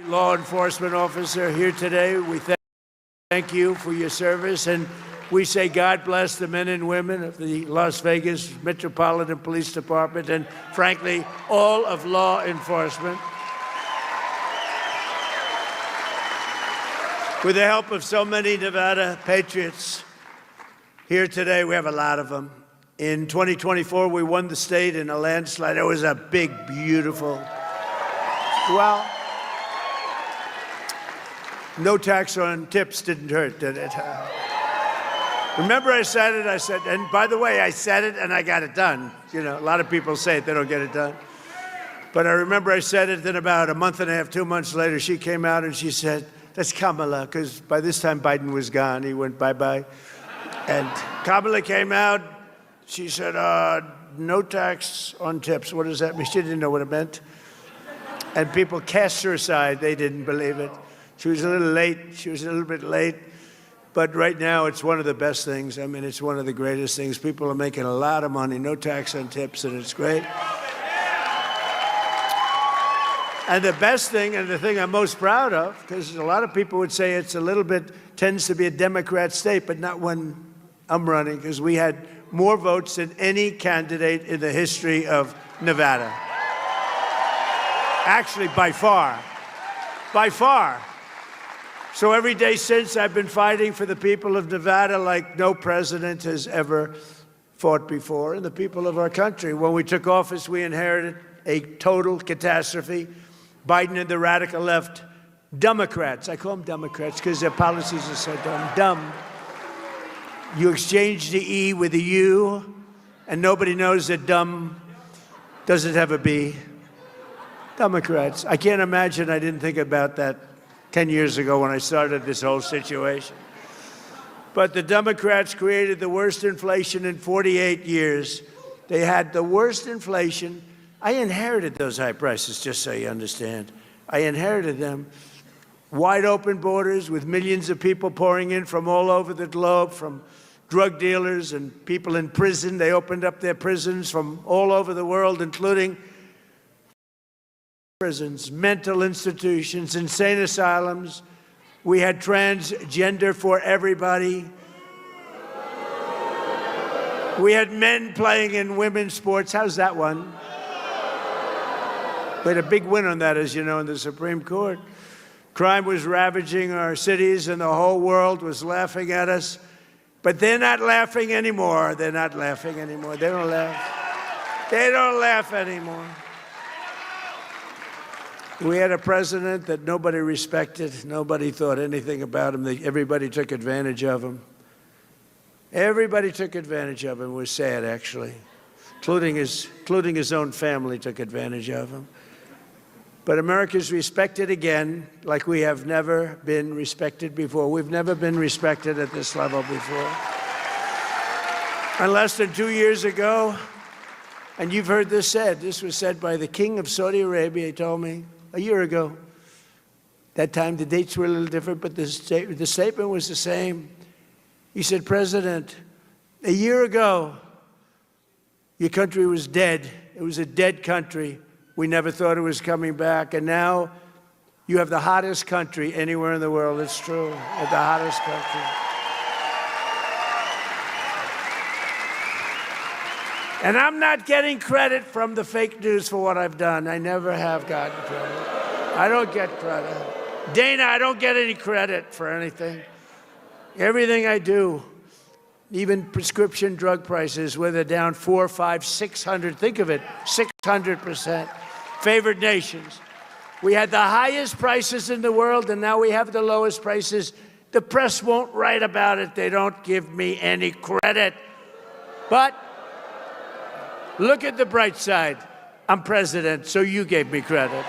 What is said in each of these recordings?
Law enforcement officer here today. We thank you for your service, and we say God bless the men and women of the Las Vegas Metropolitan Police Department and, frankly, all of law enforcement. With the help of so many Nevada patriots here today, we have a lot of them. In 2024, we won the state in a landslide. It was a big, beautiful, well, no tax on tips didn't hurt, did it? Remember I said it, and by the way, I said it and I got it done. You know, a lot of people say it, they don't get it done. But I remember I said it, then about a month and a half, 2 months later, she came out and she said, that's Kamala, because by this time Biden was gone. He went bye-bye. And Kamala came out, she said, no tax on tips. What does that mean? She didn't know what it meant. And people cast her aside, they didn't believe it. She was a little late. She was a little bit late. But right now, it's one of the best things. I mean, it's one of the greatest things. People are making a lot of money, no tax on tips, and it's great. And the best thing, and the thing I'm most proud of, because a lot of people would say it's a little bit, tends to be a Democrat state, but not when I'm running, because we had more votes than any candidate in the history of Nevada. Actually, by far. By far. So every day since, I've been fighting for the people of Nevada like no president has ever fought before, and the people of our country. When we took office, we inherited a total catastrophe. Biden and the radical left, Democrats, I call them Democrats because their policies are so dumb. You exchange the E with a U, and nobody knows that dumb doesn't have a B. Democrats. I can't imagine I didn't think about that 10 years ago when I started this whole situation. But the Democrats created the worst inflation in 48 years. They had the worst inflation. I inherited those high prices, just so you understand. I inherited them. Wide open borders with millions of people pouring in from all over the globe, from drug dealers and people in prison. They opened up their prisons from all over the world, including prisons, mental institutions, insane asylums. We had transgender for everybody. We had men playing in women's sports. How's that one? We had a big win on that, as you know, in the Supreme Court. Crime was ravaging our cities, and the whole world was laughing at us. But they're not laughing anymore. They're not laughing anymore. They don't laugh. They don't laugh anymore. We had a president that nobody respected. Nobody thought anything about him. Everybody took advantage of him. Everybody took advantage of him. It was sad, actually, including his own family took advantage of him. But America's respected again like we have never been respected before. We've never been respected at this level before. And less than 2 years ago, and you've heard this said, this was said by the king of Saudi Arabia, he told me, a year ago. That time the dates were a little different, but the statement was the same. He said, President, a year ago, your country was dead. It was a dead country. We never thought it was coming back. And now you have the hottest country anywhere in the world. It's true. The hottest country. And I'm not getting credit from the fake news for what I've done. I never have gotten credit. I don't get credit. Dana, I don't get any credit for anything. Everything I do, even prescription drug prices, where they're down 400, 500, 600, think of it, 600%. Favored nations. We had the highest prices in the world, and now we have the lowest prices. The press won't write about it. They don't give me any credit. But look at the bright side. I'm president, so you gave me credit,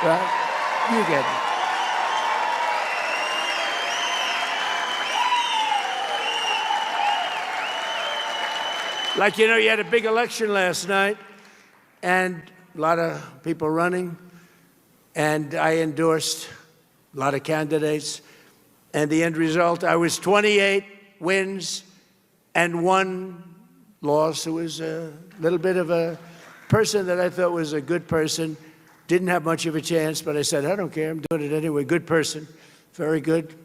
right? You gave me. Like, you know, you had a big election last night, and a lot of people running, and I endorsed a lot of candidates. And the end result, I was 28 wins and 1 loss. Who was a little bit of a person that I thought was a good person. Didn't have much of a chance, but I said, I don't care, I'm doing it anyway. Good person, very good,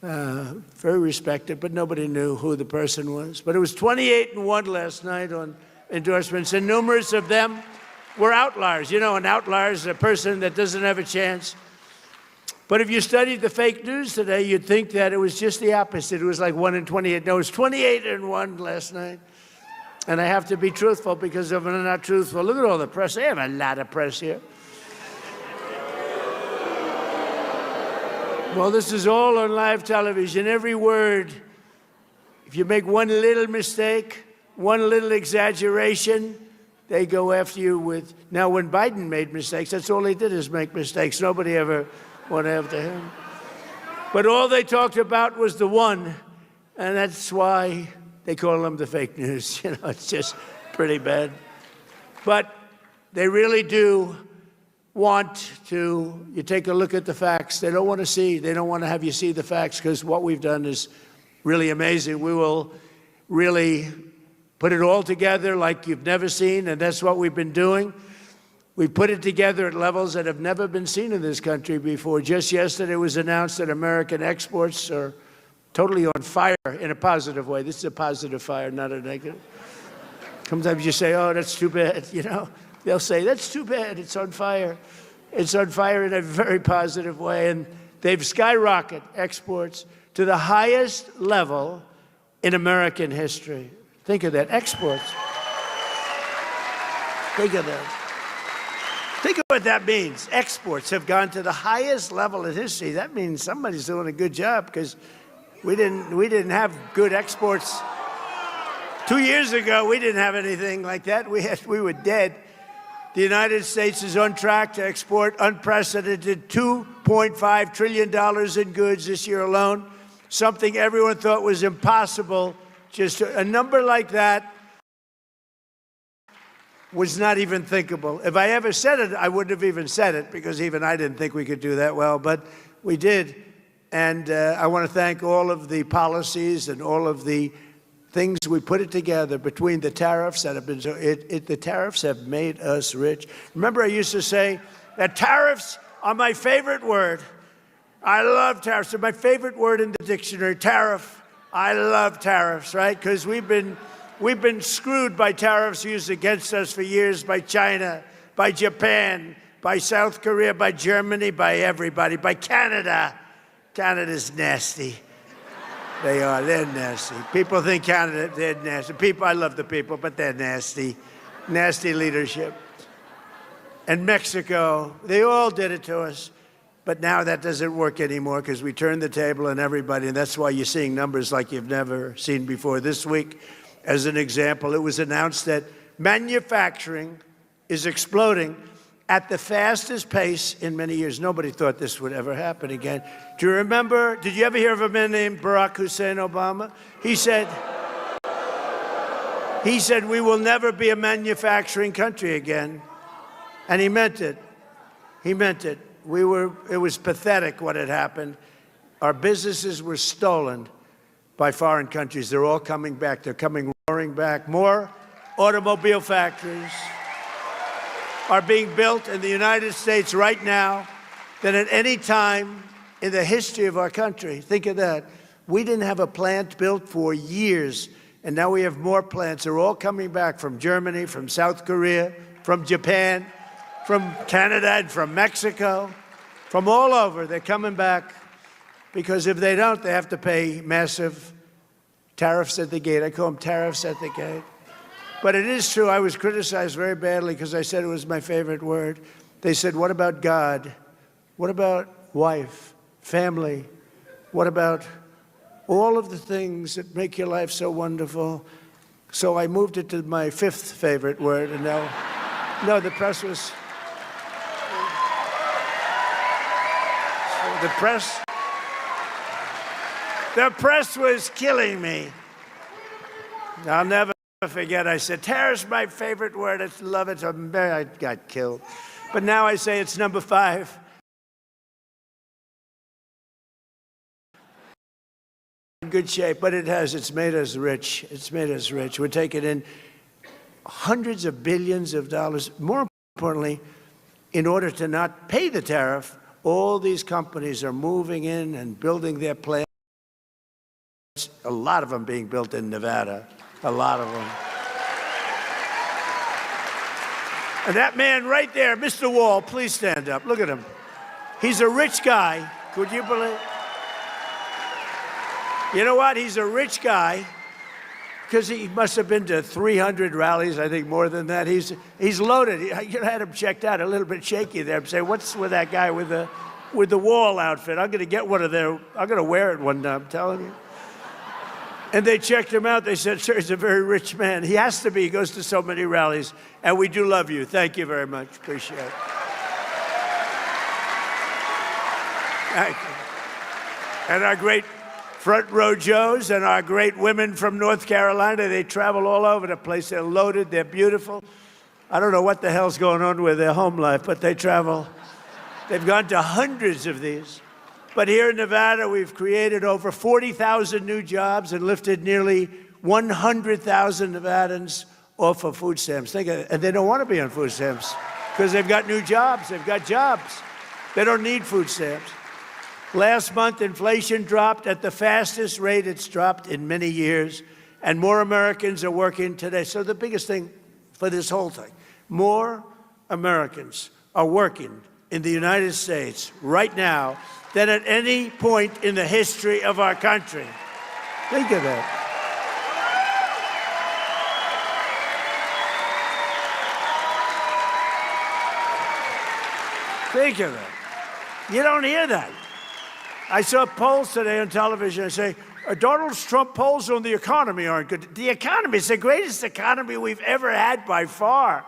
very respected, but nobody knew who the person was. But it was 28-1 last night on endorsements, and numerous of them were outliers. You know, an outlier is a person that doesn't have a chance. But if you studied the fake news today, you'd think that it was just the opposite. It was like 1 in 28. No, it was 28-1 last night. And I have to be truthful, because if I'm not truthful, look at all the press. They have a lot of press here. Well, this is all on live television. Every word, if you make one little mistake, one little exaggeration, they go after you with... Now, when Biden made mistakes, that's all he did, is make mistakes. Nobody ever went after him. But all they talked about was the one, and that's why they call him the fake news. You know, it's just pretty bad. But they really do want to, you take a look at the facts. They don't want to see, they don't want to have you see the facts, because what we've done is really amazing. We will really put it all together like you've never seen, and that's what we've been doing. We put it together at levels that have never been seen in this country before. Just yesterday it was announced that American exports are totally on fire in a positive way. This is a positive fire, not a negative. Sometimes you say, oh, that's too bad, you know. They'll say, that's too bad, it's on fire. It's on fire in a very positive way, and they've skyrocketed exports to the highest level in American history. Think of that, exports. Think of that. Think of what that means. Exports have gone to the highest level in history. That means somebody's doing a good job, because we didn't have good exports. 2 years ago, we didn't have anything like that. We were dead. The United States is on track to export unprecedented $2.5 trillion in goods this year alone, something everyone thought was impossible. Just a number like that was not even thinkable. If I ever said it, I wouldn't have even said it, because even I didn't think we could do that well, but we did. And I want to thank all of the policies and all of the things we put it together between the tariffs that have been, the tariffs have made us rich. Remember, I used to say that tariffs are my favorite word. I love tariffs. They're my favorite word in the dictionary, tariff. I love tariffs, right? Because we've been screwed by tariffs used against us for years by China, by Japan, by South Korea, by Germany, by everybody, by Canada. Canada's nasty. They are. They're nasty. People think Canada, they're nasty. People, I love the people, but they're nasty. Nasty leadership. And Mexico, they all did it to us. But now that doesn't work anymore, because we turned the table on everybody, and that's why you're seeing numbers like you've never seen before. This week, as an example, it was announced that manufacturing is exploding at the fastest pace in many years. Nobody thought this would ever happen again. Do you remember, did you ever hear of a man named Barack Hussein Obama? He said, we will never be a manufacturing country again. And he meant it. He meant it. It was pathetic what had happened. Our businesses were stolen by foreign countries. They're all coming back. They're coming roaring back. More automobile factories are being built in the United States right now than at any time in the history of our country. Think of that. We didn't have a plant built for years, and now we have more plants. They're all coming back from Germany, from South Korea, from Japan, from Canada, and from Mexico, from all over. They're coming back, because if they don't, they have to pay massive tariffs at the gate. I call them tariffs at the gate. But it is true, I was criticized very badly because I said it was my favorite word. They said, what about God? What about wife, family? What about all of the things that make your life so wonderful? So I moved it to my fifth favorite word, and now, no, the press was, the press was killing me. I'll never forget, I said, terror's my favorite word. I love it. I got killed. But now I say it's number 5. In good shape, but it's made us rich. It's made us rich. We're taking in hundreds of billions of dollars. More importantly, in order to not pay the tariff, all these companies are moving in and building their plants. A lot of them being built in Nevada, a lot of them. And that man right there, Mr. Wall, please stand up. Look at him. He's a rich guy. Could you believe? You know what? He's a rich guy because he must have been to 300 rallies, I think more than that. He's loaded. You had him checked out, a little bit shaky there. I'm saying, what's with that guy with the Wall outfit? I'm going to get one of their, I'm going to wear it one day, I'm telling you. And they checked him out. They said, sir, he's a very rich man. He has to be. He goes to so many rallies. And we do love you. Thank you very much. Appreciate it. Thank you. And our great front row Joes and our great women from North Carolina, they travel all over the place. They're loaded. They're beautiful. I don't know what the hell's going on with their home life, but they travel. They've gone to hundreds of these. But here in Nevada, we've created over 40,000 new jobs and lifted nearly 100,000 Nevadans off of food stamps. And they don't want to be on food stamps because they've got new jobs. They've got jobs. They don't need food stamps. Last month, inflation dropped at the fastest rate it's dropped in many years, and more Americans are working today. So the biggest thing for this whole thing, more Americans are working in the United States right now than at any point in the history of our country. Think of that. Think of it. You don't hear that. I saw polls today on television. I say, Donald Trump polls on the economy aren't good. The economy is the greatest economy we've ever had by far.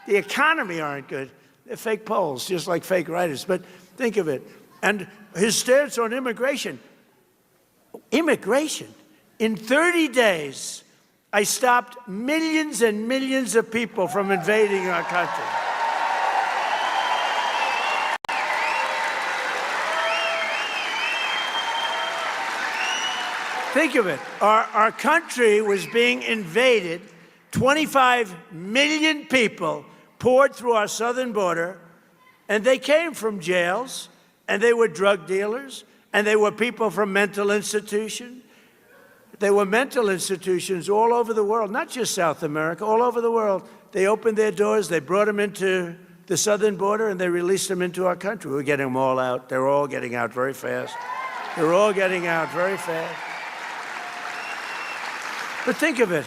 The economy aren't good. They're fake polls, just like fake writers. But think of it. And his stance on immigration. Immigration. In 30 days, I stopped millions and millions of people from invading our country. Think of it. Our country was being invaded. 25 million people poured through our southern border, and they came from jails, and they were drug dealers, and they were people from mental institutions. They were mental institutions all over the world, not just South America, all over the world. They opened their doors, they brought them into the southern border, and they released them into our country. We're getting them all out. They're all getting out very fast. They're all getting out very fast. But think of it.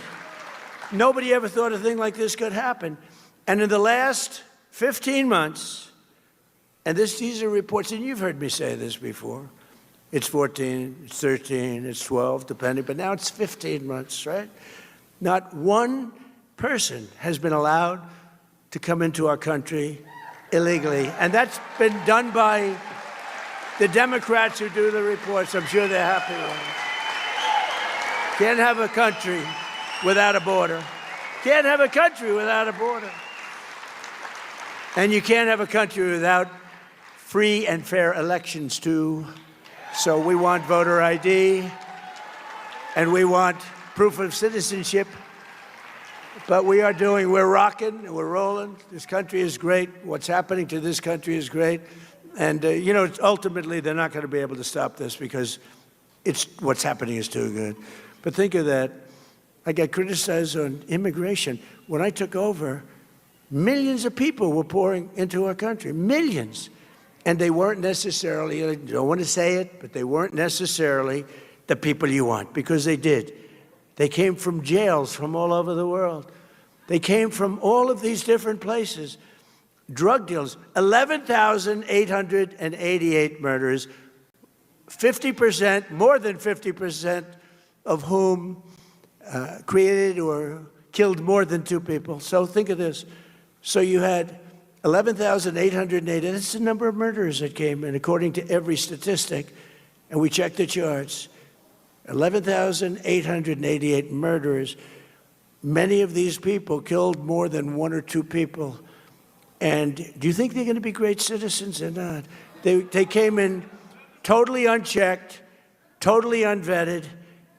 Nobody ever thought a thing like this could happen. And in the last 15 months, and these are reports, and you've heard me say this before. It's 14, it's 13, it's 12, depending, but now it's 15 months, right? Not one person has been allowed to come into our country illegally. And that's been done by the Democrats who do the reports. I'm sure they're happy with it. Can't have a country without a border. Can't have a country without a border. And you can't have a country without free and fair elections, too. So we want voter ID, and we want proof of citizenship. But we're rocking, we're rolling. This country is great. What's happening to this country is great. And, ultimately, they're not going to be able to stop this because what's happening is too good. But think of that. I got criticized on immigration. When I took over, millions of people were pouring into our country, millions. And they weren't necessarily, I don't want to say it, but they weren't necessarily the people you want, because they did. They came from jails from all over the world. They came from all of these different places. Drug dealers, 11,888 murders, 50%, more than 50% of whom created or killed more than 2 people. So think of this. So you had 11,880, that's the number of murderers that came in, according to every statistic, and we checked the charts. 11,888 murderers. Many of these people killed more than 1 or 2 people. And do you think they're going to be great citizens or not? They came in totally unchecked, totally unvetted,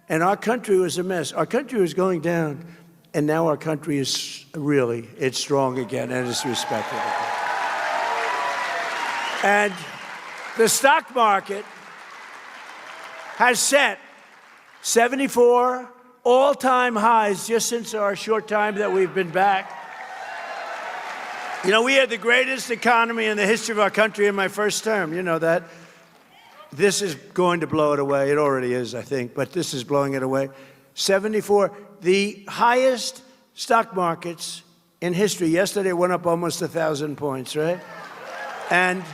and our country was a mess. Our country was going down, and now our country is it's strong again, and it's respected again. And the stock market has set 74 all-time highs just since our short time that we've been back. You know, we had the greatest economy in the history of our country in my first term. You know that. This is going to blow it away. It already is, I think, but this is blowing it away. 74, the highest stock markets in history. Yesterday went up almost 1,000 points, right? And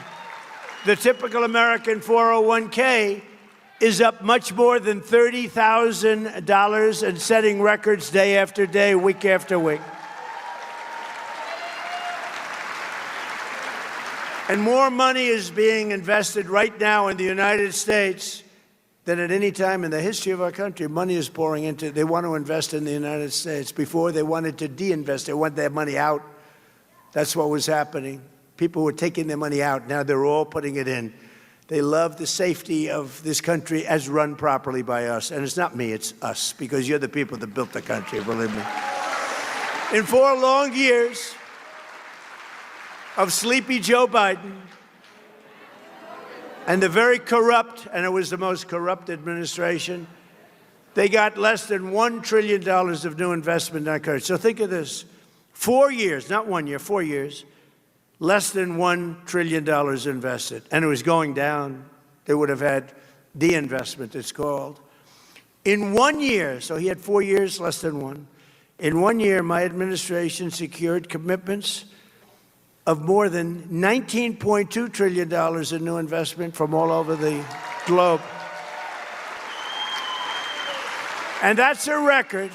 the typical American 401k is up much more than $30,000 and setting records day after day, week after week. And more money is being invested right now in the United States than at any time in the history of our country. Money is pouring into it. They want to invest in the United States. Before, they wanted to de-invest. They want their money out. That's what was happening. People were taking their money out. Now they're all putting it in. They love the safety of this country as run properly by us. And it's not me, it's us, because you're the people that built the country, believe me. In 4 long years of sleepy Joe Biden and the very corrupt, and it was the most corrupt administration, they got less than $1 trillion of new investment in our country. So think of this. 4 years, not 1 year, 4 years, less than $1 trillion invested. And it was going down. They would have had de-investment, it's called. In 1 year, so he had 4 years, less than 1. In 1 year, my administration secured commitments of more than $19.2 trillion in new investment from all over the globe. And that's a record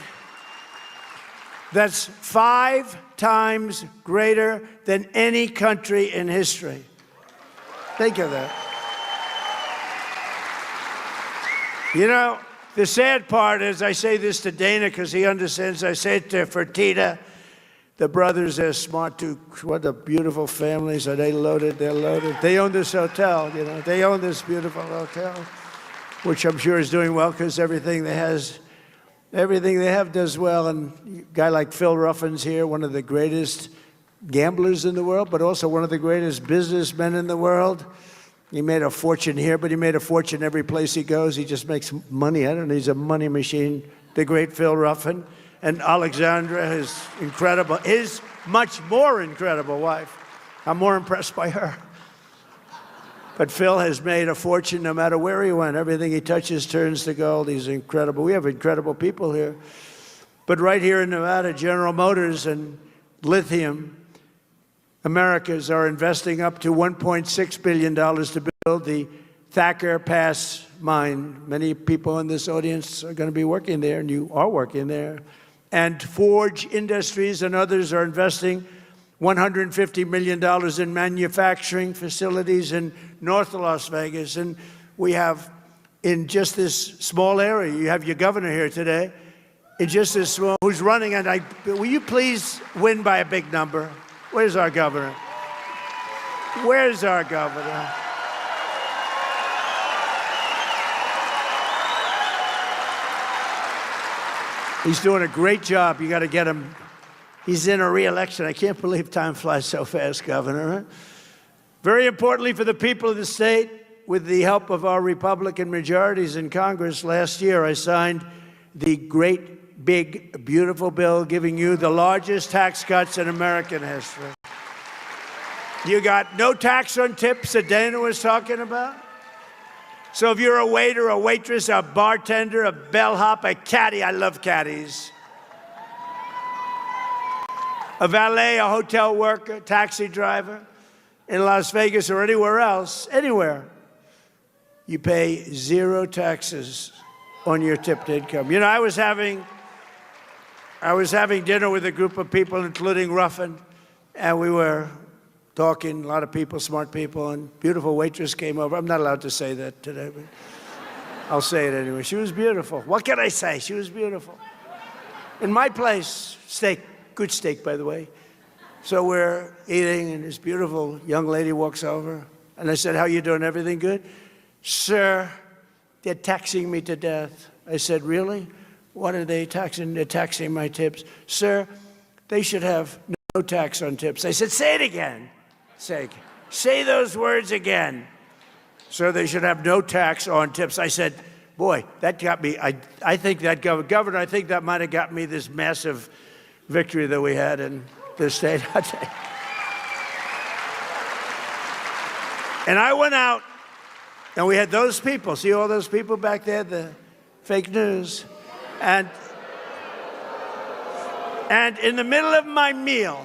that's 5 times greater than any country in history. Think of that. You know, the sad part is, I say this to Dana because he understands, I say it to Fertitta. The brothers are smart too. What a beautiful families. Are they loaded? They're loaded. They own this hotel, you know. They own this beautiful hotel, which I'm sure is doing well because everything they have does well. And a guy like Phil Ruffin's here, one of the greatest gamblers in the world, but also one of the greatest businessmen in the world. He made a fortune here, but he made a fortune every place he goes. He just makes money. I don't know. He's a money machine. The great Phil Ruffin. And Alexandra, his much more incredible wife. I'm more impressed by her. But Phil has made a fortune no matter where he went. Everything he touches turns to gold. He's incredible. We have incredible people here. But right here in Nevada, General Motors and lithium, Americans are investing up to $1.6 billion to build the Thacker Pass mine. Many people in this audience are going to be working there, and you are working there. And Forge Industries and others are investing $150 million in manufacturing facilities in North Las Vegas. And we have, in just this small area, you have your governor here today, in just this small, who's running, and will you please win by a big number? Where's our governor? Where's our governor? He's doing a great job. You got to get him. He's in a re-election. I can't believe time flies so fast, Governor. Huh? Very importantly for the people of the state, with the help of our Republican majorities in Congress, last year I signed the great, big, beautiful bill giving you the largest tax cuts in American history. You got no tax on tips that Dana was talking about. So if you're a waiter, a waitress, a bartender, a bellhop, a caddy, I love caddies, a valet, a hotel worker, taxi driver in Las Vegas or anywhere else, anywhere, you pay 0 taxes on your tipped income. You know, I was having dinner with a group of people, including Ruffin, and we were talking, a lot of people, smart people, and beautiful waitress came over. I'm not allowed to say that today, but I'll say it anyway. She was beautiful. What can I say? She was beautiful. In my place, steak, good steak, by the way. So we're eating, and this beautiful young lady walks over, and I said, how you doing? Everything good? Sir, they're taxing me to death. I said, really? What are they taxing? They're taxing my tips. Sir, they should have no tax on tips. I said, say it again. Say it again. say those words again. So they should have no tax on tips. I said, boy, that got me. I think that, Governor, I think that might have got me this massive victory that we had in this state. And I went out, and we had those people. See all those people back there, the fake news? And in the middle of my meal,